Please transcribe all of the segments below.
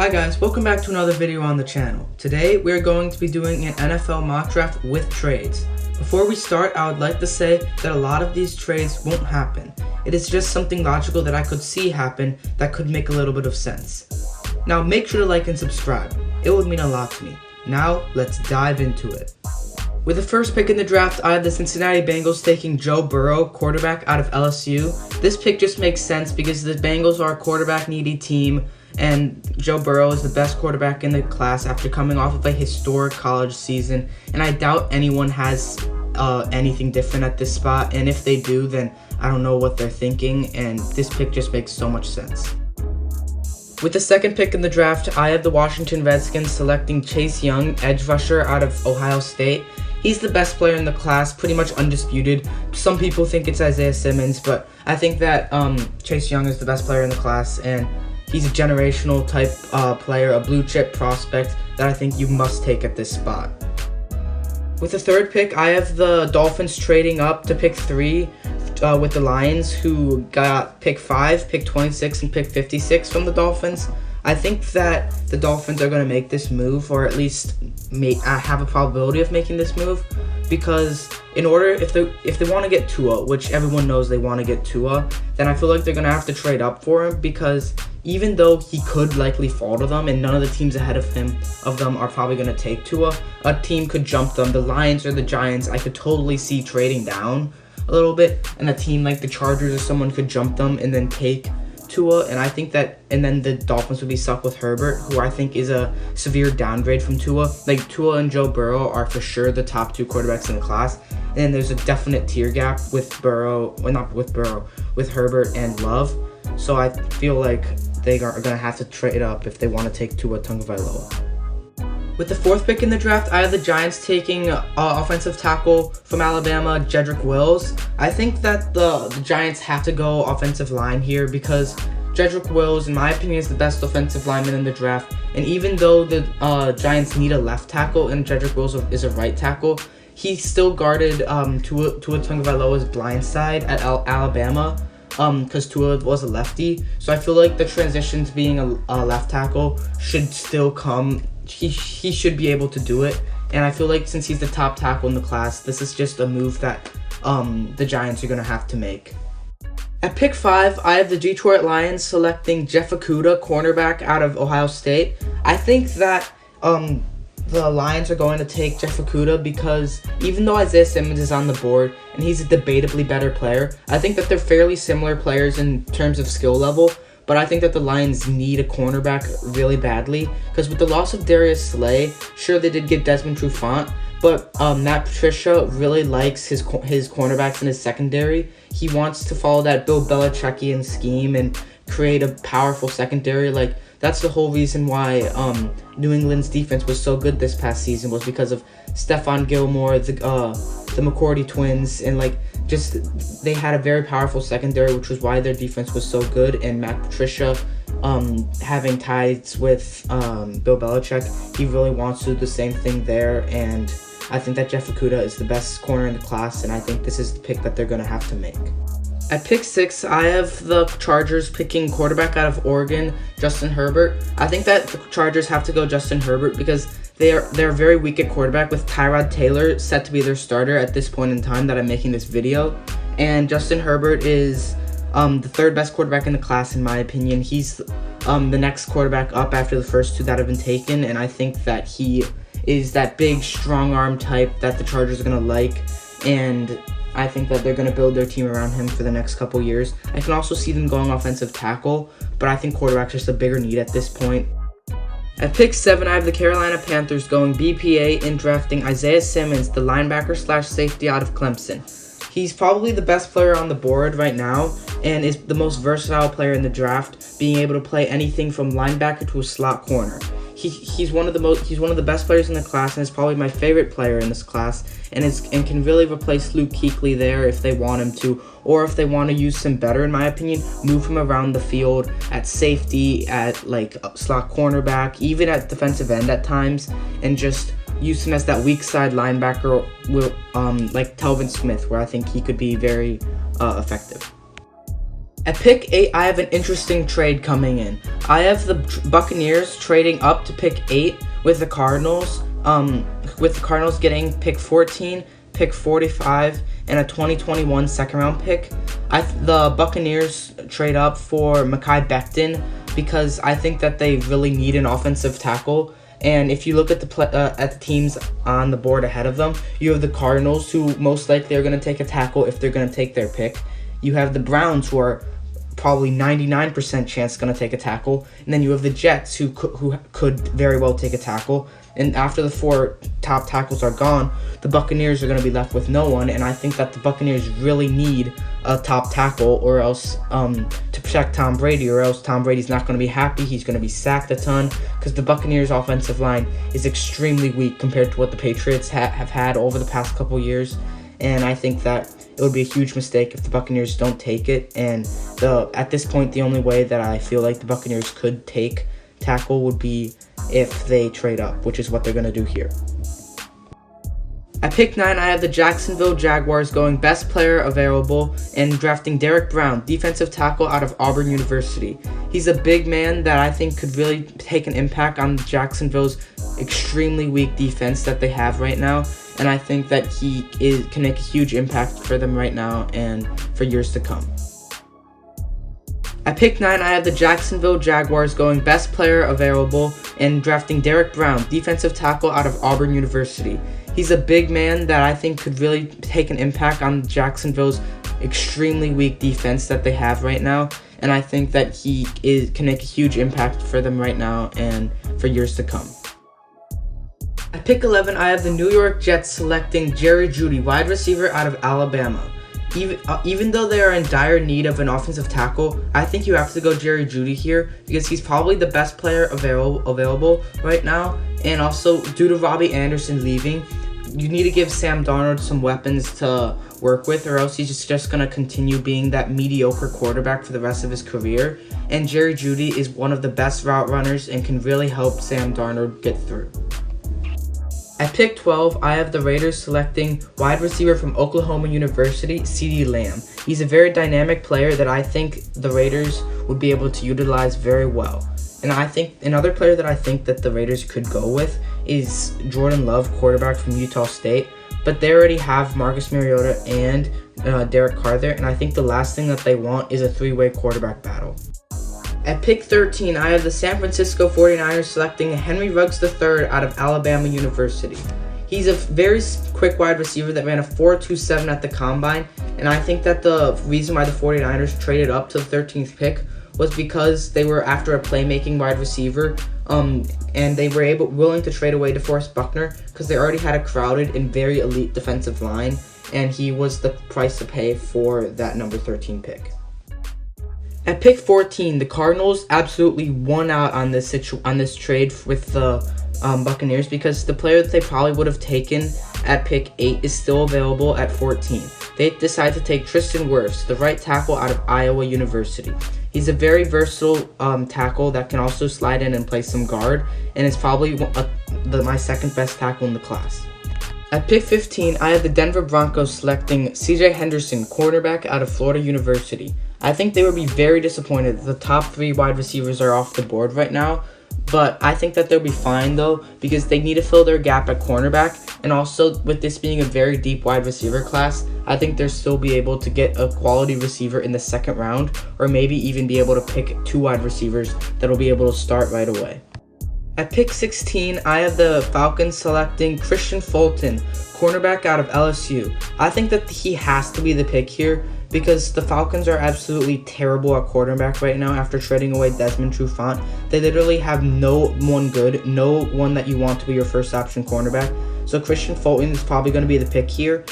Hi guys, welcome back to another video on the channel. Today we are going to be doing an NFL mock draft with trades. Before we start, I would like to say that a lot of these trades won't happen. It is just something logical that I could see happen that could make a little bit of sense. Now make sure to like and subscribe. It would mean a lot to me. Now let's dive into it. With the first pick in the draft, I have the Cincinnati Bengals taking Joe Burrow, quarterback out of LSU. This pick just makes sense because the Bengals are a quarterback needy team, and Joe Burrow is the best quarterback in the class after coming off of a historic college season, and I doubt anyone has anything different at this spot, and if they do, then I don't know what they're thinking, and this pick just makes so much sense. With the second pick in the draft, I have the Washington Redskins selecting Chaisson, edge rusher out of Ohio State. He's the best player in the class, pretty much undisputed. Some people think it's Isaiah Simmons, but I think that Chaisson is the best player in the class, and he's a generational type player, a blue chip prospect that I think you must take at this spot. With the third pick, I have the Dolphins trading up to pick 3 with the Lions, who got pick 5, pick 26, and pick 56 from the Dolphins. I think that the Dolphins are going to make this move, or at least have a probability of making this move, because in order, if they want to get Tua, which everyone knows they want to get Tua, then I feel like they're going to have to trade up for him, because even though he could likely fall to them, and none of the teams ahead of them are probably going to take Tua, a team could jump them. The Lions or the Giants, I could totally see trading down a little bit, and a team like the Chargers or someone could jump them and then take Tua, and I think that, and then the Dolphins would be stuck with Herbert, who I think is a severe downgrade from Tua. Like, Tua and Joe Burrow are for sure the top 2 quarterbacks in the class, and then there's a definite tier gap with with Herbert and Love. So I feel like they are going to have to trade up if they want to take Tua Tagovailoa. With the 4th pick in the draft, I have the Giants taking offensive tackle from Alabama, Jedrick Wills. I think that the Giants have to go offensive line here because Jedrick Wills, in my opinion, is the best offensive lineman in the draft. And even though the Giants need a left tackle and Jedrick Wills is a right tackle, he still guarded Tua Tagovailoa's blind side at Alabama because Tua was a lefty. So I feel like the transition to being a left tackle should still come. He should be able to do it, and I feel like since he's the top tackle in the class, this is just a move that the Giants are going to have to make. At pick 5, I have the Detroit Lions selecting Jeff Okudah, cornerback out of Ohio State. I think that the Lions are going to take Jeff Okudah because even though Isaiah Simmons is on the board and he's a debatably better player, I think that they're fairly similar players in terms of skill level. But I think that the Lions need a cornerback really badly because with the loss of Darius Slay, sure they did get Desmond Trufant, but Matt Patricia really likes his cornerbacks in his secondary. He wants to follow that Bill Belichickian scheme and create a powerful secondary. Like, that's the whole reason why New England's defense was so good this past season, was because of Stephon Gilmore, the McCourty twins, and they had a very powerful secondary, which was why their defense was so good. And Matt Patricia, having ties with Bill Belichick, he really wants to do the same thing there. And I think that Jeff Okudah is the best corner in the class, and I think this is the pick that they're going to have to make. At pick 6, I have the Chargers picking quarterback out of Oregon, Justin Herbert. I think that the Chargers have to go Justin Herbert because they're very weak at quarterback, with Tyrod Taylor set to be their starter at this point in time that I'm making this video. And Justin Herbert is the 3rd best quarterback in the class in my opinion. He's the next quarterback up after the first 2 that have been taken, and I think that he is that big strong arm type that the Chargers are going to like, and I think that they're going to build their team around him for the next couple years. I can also see them going offensive tackle, but I think quarterback's just a bigger need at this point. At pick 7, I have the Carolina Panthers going BPA and drafting Isaiah Simmons, the linebacker/safety out of Clemson. He's probably the best player on the board right now and is the most versatile player in the draft, being able to play anything from linebacker to a slot corner. He's one of the best players in the class, and is probably my favorite player in this class, and can really replace Luke Kuechly there if they want him to, or if they want to use him better, in my opinion, move him around the field at safety, at slot cornerback, even at defensive end at times, and just use him as that weak side linebacker like Telvin Smith, where I think he could be very effective. At pick 8, I have an interesting trade coming in. I have the Buccaneers trading up to pick 8 with the Cardinals. With the Cardinals getting pick 14, pick 45, and a 2021 second-round pick. The Buccaneers trade up for Mekhi Becton because I think that they really need an offensive tackle. And if you look at the teams on the board ahead of them, you have the Cardinals, who most likely are going to take a tackle if they're going to take their pick. You have the Browns, who are probably 99% chance going to take a tackle. And then you have the Jets, who could very well take a tackle. And after the 4 top tackles are gone, the Buccaneers are going to be left with no one. And I think that the Buccaneers really need a top tackle, or else to protect Tom Brady, or else Tom Brady's not going to be happy. He's going to be sacked a ton because the Buccaneers' offensive line is extremely weak compared to what the Patriots have had over the past couple years. And I think that it would be a huge mistake if the Buccaneers don't take it. And at this point, the only way that I feel like the Buccaneers could take tackle would be if they trade up, which is what they're going to do here. At pick 9, I have the Jacksonville Jaguars going best player available and drafting Derrick Brown, defensive tackle out of Auburn University. He's a big man that I think could really take an impact on Jacksonville's extremely weak defense that they have right now. And I think that he can make a huge impact for them right now and for years to come. At pick 9, I have the Jacksonville Jaguars going best player available and drafting Derrick Brown, defensive tackle out of Auburn University. He's a big man that I think could really take an impact on Jacksonville's extremely weak defense that they have right now. And I think that he can make a huge impact for them right now and for years to come. At pick 11, I have the New York Jets selecting Jerry Jeudy, wide receiver out of Alabama. Even though they are in dire need of an offensive tackle, I think you have to go Jerry Jeudy here because he's probably the best player available right now. And also, due to Robbie Anderson leaving, you need to give Sam Darnold some weapons to work with, or else he's just going to continue being that mediocre quarterback for the rest of his career. And Jerry Jeudy is one of the best route runners and can really help Sam Darnold get through. At pick 12, I have the Raiders selecting wide receiver from Oklahoma University, Ceedee Lamb. He's a very dynamic player that I think the Raiders would be able to utilize very well. And I think another player that I think that the Raiders could go with is Jordan Love, quarterback from Utah State. But they already have Marcus Mariota and Derek Carr there, and I think the last thing that they want is a 3-way quarterback battle. At pick 13, I have the San Francisco 49ers selecting Henry Ruggs III out of Alabama University. He's a very quick wide receiver that ran a 4.27 at the combine, and I think that the reason why the 49ers traded up to the 13th pick was because they were after a playmaking wide receiver, and they were willing to trade away DeForest Buckner because they already had a crowded and very elite defensive line, and he was the price to pay for that number 13 pick. At pick 14, the Cardinals absolutely won out on this trade with the Buccaneers because the player that they probably would have taken at pick 8 is still available at 14. They decided to take Tristan Wirfs, the right tackle out of Iowa University. He's a very versatile tackle that can also slide in and play some guard, and is probably my second best tackle in the class. At pick 15, I have the Denver Broncos selecting CJ Henderson, cornerback out of Florida University. I think they would be very disappointed that the top 3 wide receivers are off the board right now, but I think that they'll be fine though because they need to fill their gap at cornerback, and also with this being a very deep wide receiver class, I think they'll still be able to get a quality receiver in the second round, or maybe even be able to pick 2 wide receivers that will be able to start right away. At pick 16, I have the Falcons selecting Kristian Fulton, cornerback out of LSU. I think that he has to be the pick here because the Falcons are absolutely terrible at quarterback right now after trading away Desmond Trufant. They literally have no one good, no one that you want to be your first option cornerback. So Kristian Fulton is probably going to be the pick here.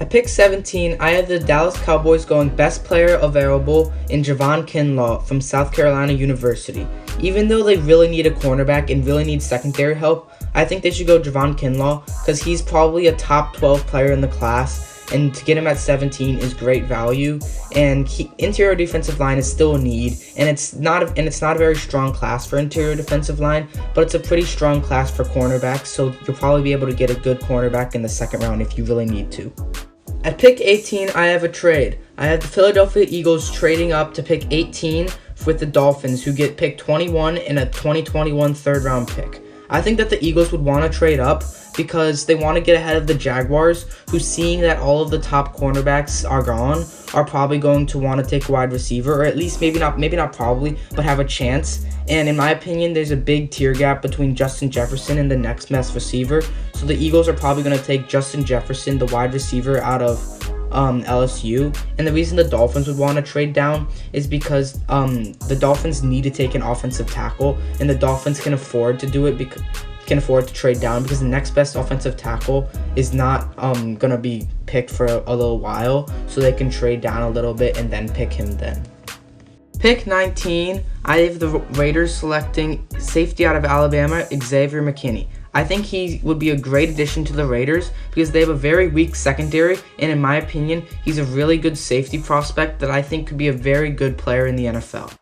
At pick 17, I have the Dallas Cowboys going best player available in Javon Kinlaw from South Carolina University. Even though they really need a cornerback and really need secondary help, I think they should go Javon Kinlaw because he's probably a top 12 player in the class, and to get him at 17 is great value. And interior defensive line is still a need, and it's not a very strong class for interior defensive line, but it's a pretty strong class for cornerbacks, so you'll probably be able to get a good cornerback in the second round if you really need to. At pick 18, I have a trade. I have the Philadelphia Eagles trading up to pick 18 with the Dolphins, who get pick 21 in a 2021 third-round pick. I think that the Eagles would want to trade up because they want to get ahead of the Jaguars, who, seeing that all of the top cornerbacks are gone, are probably going to want to take wide receiver, or at least maybe not probably, but have a chance. And in my opinion, there's a big tier gap between Justin Jefferson and the next best receiver. So the Eagles are probably going to take Justin Jefferson, the wide receiver out of LSU. And the reason the Dolphins would want to trade down is because the Dolphins need to take an offensive tackle, and the Dolphins can afford to do it because can afford to trade down because the next best offensive tackle is not gonna be picked for a little while, so they can trade down a little bit and then pick him then. Pick 19, I have the Raiders selecting safety out of Alabama, Xavier McKinney. I think he would be a great addition to the Raiders because they have a very weak secondary, and in my opinion, he's a really good safety prospect that I think could be a very good player in the NFL.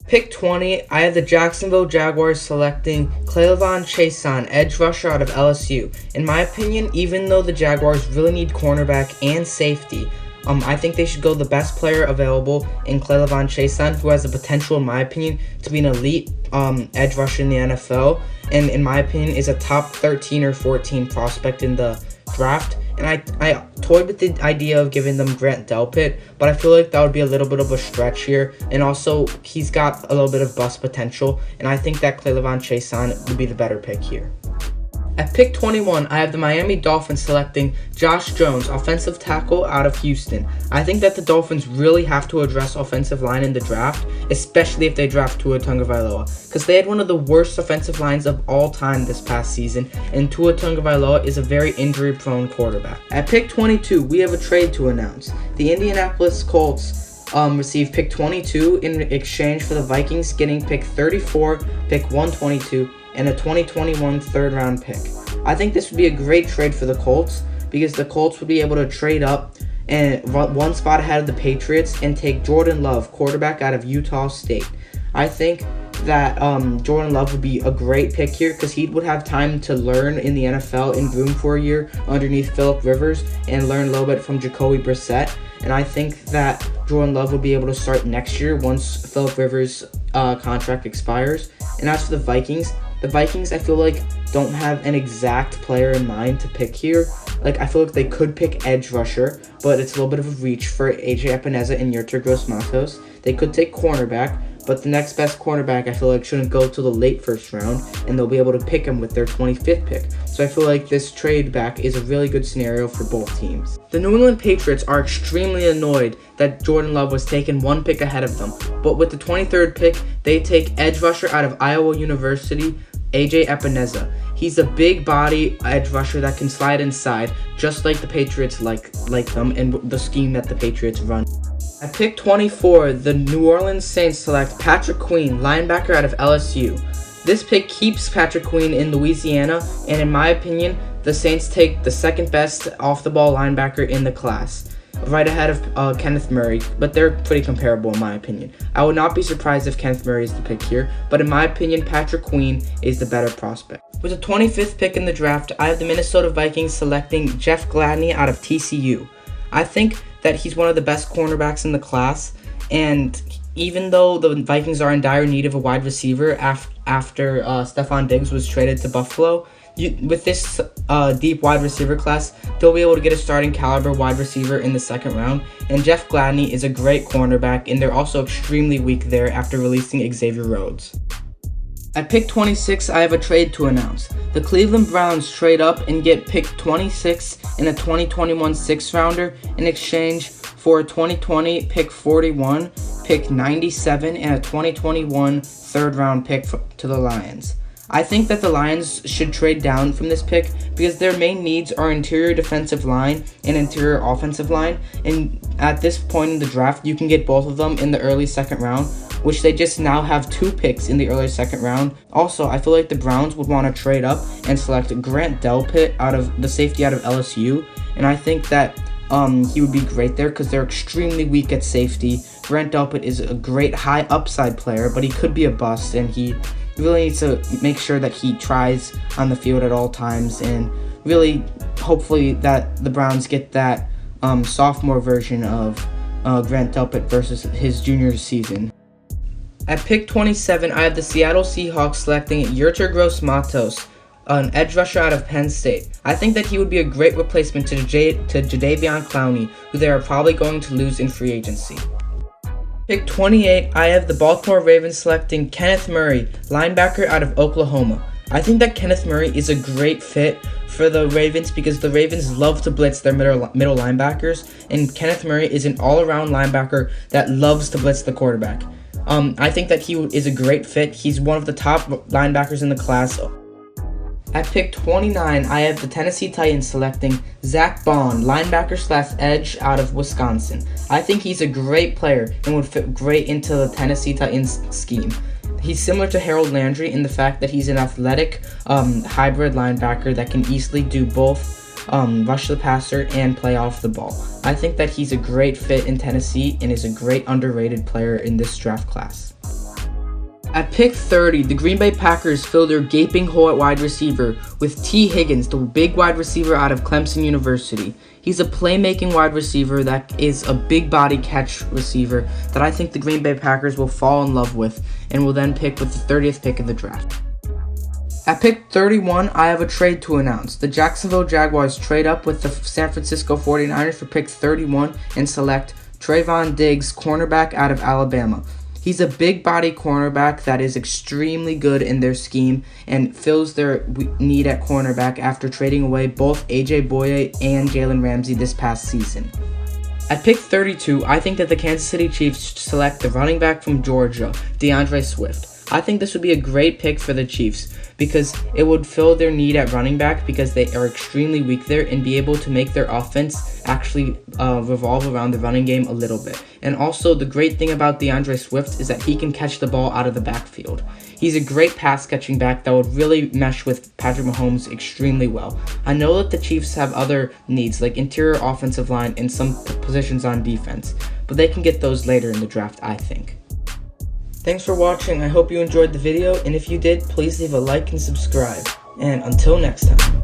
Pick 20, I have the Jacksonville Jaguars selecting Chaisson, edge rusher out of LSU. In my opinion, even though the Jaguars really need cornerback and safety, I think they should go the best player available in Chaisson, who has the potential, in my opinion, to be an elite edge rusher in the NFL, and in my opinion is a top 13 or 14 prospect in the draft. And I toyed with the idea of giving them Grant Delpit, but I feel like that would be a little bit of a stretch here. And also, he's got a little bit of bust potential, and I think that Chaisson would be the better pick here. At pick 21, I have the Miami Dolphins selecting Josh Jones, offensive tackle out of Houston. I think that the Dolphins really have to address offensive line in the draft, especially if they draft Tua Tagovailoa, because they had one of the worst offensive lines of all time this past season, and Tua Tagovailoa is a very injury-prone quarterback. At pick 22, we have a trade to announce. The Indianapolis Colts received pick 22 in exchange for the Vikings getting pick 34, pick 122, and a 2021 third-round pick. I think this would be a great trade for the Colts because the Colts would be able to trade up and one spot ahead of the Patriots and take Jordan Love, quarterback out of Utah State. I think that Jordan Love would be a great pick here because he would have time to learn in the NFL and groom for a year underneath Phillip Rivers and learn a little bit from Jacoby Brissett. And I think that Jordan Love will be able to start next year once Phillip Rivers' contract expires. And as for the Vikings, I feel like don't have an exact player in mind to pick here. Like, I feel like they could pick edge rusher, but it's a little bit of a reach for Epenesa and Yetur Matos. They could take cornerback, but the next best cornerback I feel like shouldn't go to the late first round, and they'll be able to pick him with their 25th pick. So I feel like this trade back is a really good scenario for both teams. The New England Patriots are extremely annoyed that Jordan Love was taken one pick ahead of them, but with the 23rd pick, they take edge rusher out of Iowa University, Epenesa. He's a big body edge rusher that can slide inside, just like the Patriots like them and the scheme that the Patriots run. At pick 24, the New Orleans Saints select Patrick Queen, linebacker out of LSU. This pick keeps Patrick Queen in Louisiana, and in my opinion, the Saints take the second best off-the-ball linebacker in the class, right ahead of Kenneth Murray, but they're pretty comparable in my opinion. I would not be surprised if Kenneth Murray is the pick here, but in my opinion, Patrick Queen is the better prospect. With the 25th pick in the draft, I have the Minnesota Vikings selecting Jeff Gladney out of TCU. I think that he's one of the best cornerbacks in the class, and even though the Vikings are in dire need of a wide receiver after Trevon Diggs was traded to Buffalo, with this deep wide receiver class, they'll be able to get a starting caliber wide receiver in the second round, and Jeff Gladney is a great cornerback, and they're also extremely weak there after releasing Xavier Rhodes. At pick 26, I have a trade to announce. The Cleveland Browns trade up and get pick 26 in a 2021 sixth-rounder in exchange for a 2020 pick 41, pick 97, and a 2021 third-round pick to the Lions. I think that the Lions should trade down from this pick because their main needs are interior defensive line and interior offensive line, and at this point in the draft, you can get both of them in the early second round, which they just now have 2 picks in the early second round. Also, I feel like the Browns would want to trade up and select Grant Delpit out of the safety out of LSU, and I think that he would be great there because they're extremely weak at safety. Grant Delpit is a great high upside player, but he could be a bust, and he really needs to make sure that he tries on the field at all times, and really hopefully that the Browns get that sophomore version of Grant Delpit versus his junior season. At pick 27, I have the Seattle Seahawks selecting Yetur Matos, an edge rusher out of Penn State. I think that he would be a great replacement to Jadeveon Clowney, who they are probably going to lose in free agency. Pick 28, I have the Baltimore Ravens selecting Kenneth Murray, linebacker out of Oklahoma. I think that Kenneth Murray is a great fit for the Ravens because the Ravens love to blitz their middle linebackers, and Kenneth Murray is an all-around linebacker that loves to blitz the quarterback. I think that he is a great fit. He's one of the top linebackers in the class. At pick 29, I have the Tennessee Titans selecting Zach Baun, linebacker/edge out of Wisconsin. I think he's a great player and would fit great into the Tennessee Titans scheme. He's similar to Harold Landry in the fact that he's an athletic hybrid linebacker that can easily do both rush the passer and play off the ball. I think that he's a great fit in Tennessee and is a great underrated player in this draft class. At pick 30, the Green Bay Packers fill their gaping hole at wide receiver with T. Higgins, the big wide receiver out of Clemson University. He's a playmaking wide receiver that is a big body catch receiver that I think the Green Bay Packers will fall in love with and will then pick with the 30th pick of the draft. At pick 31, I have a trade to announce. The Jacksonville Jaguars trade up with the San Francisco 49ers for pick 31 and select Trevon Diggs, cornerback out of Alabama. He's a big body cornerback that is extremely good in their scheme and fills their need at cornerback after trading away both AJ Bouye and Jalen Ramsey this past season. At pick 32, I think that the Kansas City Chiefs select the running back from Georgia, DeAndre Swift. I think this would be a great pick for the Chiefs because it would fill their need at running back because they are extremely weak there and be able to make their offense actually revolve around the running game a little bit. And also, the great thing about DeAndre Swift is that he can catch the ball out of the backfield. He's a great pass-catching back that would really mesh with Patrick Mahomes extremely well. I know that the Chiefs have other needs like interior offensive line and some positions on defense, but they can get those later in the draft, I think. Thanks for watching. I hope you enjoyed the video, and if you did, please leave a like and subscribe. And until next time.